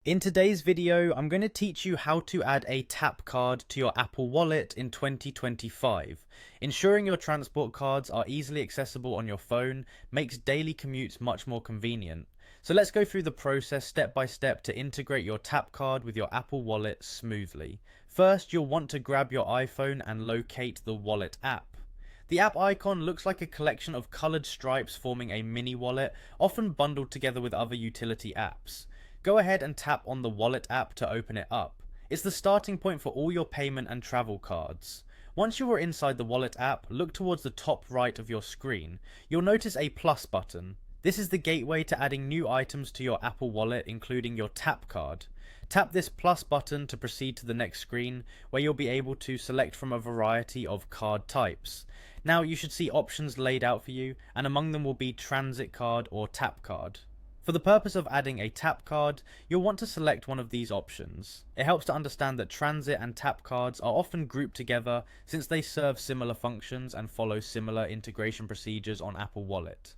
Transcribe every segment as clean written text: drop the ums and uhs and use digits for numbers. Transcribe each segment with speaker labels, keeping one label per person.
Speaker 1: In today's video, I'm going to teach you how to add a tap card to your Apple Wallet in 2025. Ensuring your transport cards are easily accessible on your phone makes daily commutes much more convenient. So let's go through the process step by step to integrate your tap card with your Apple Wallet smoothly. First, you'll want to grab your iPhone and locate the Wallet app. The app icon looks like a collection of coloured stripes forming a mini wallet, often bundled together with other utility apps. Go ahead and tap on the Wallet app to open it up. It's the starting point for all your payment and travel cards. Once you are inside the Wallet app, look towards the top right of your screen. You'll notice a plus button. This is the gateway to adding new items to your Apple Wallet, including your tap card. Tap this plus button to proceed to the next screen, where you'll be able to select from a variety of card types. Now you should see options laid out for you, and among them will be transit card or tap card. For the purpose of adding a tap card, you'll want to select one of these options. It helps to understand that transit and tap cards are often grouped together since they serve similar functions and follow similar integration procedures on Apple Wallet.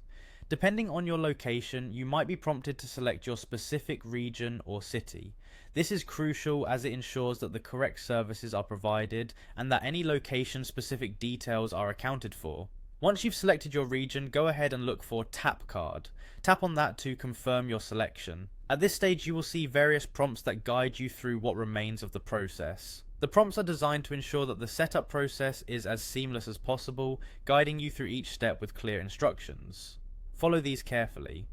Speaker 1: Depending on your location, you might be prompted to select your specific region or city. This is crucial as it ensures that the correct services are provided and that any location-specific details are accounted for. Once you've selected your region, go ahead and look for Tap Card. Tap on that to confirm your selection. At this stage, you will see various prompts that guide you through what remains of the process. The prompts are designed to ensure that the setup process is as seamless as possible, guiding you through each step with clear instructions. Follow these carefully.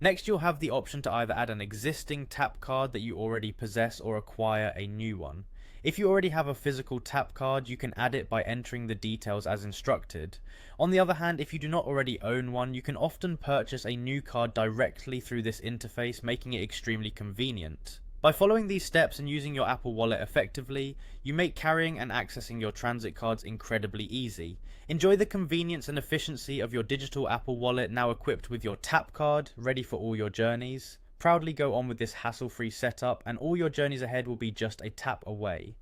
Speaker 1: Next, you'll have the option to either add an existing tap card that you already possess or acquire a new one. If you already have a physical tap card, you can add it by entering the details as instructed. On the other hand, if you do not already own one, you can often purchase a new card directly through this interface, making it extremely convenient. By following these steps and using your Apple Wallet effectively, you make carrying and accessing your transit cards incredibly easy. Enjoy the convenience and efficiency of your digital Apple Wallet now equipped with your tap card, ready for all your journeys. Proudly go on with this hassle-free setup and all your journeys ahead will be just a tap away.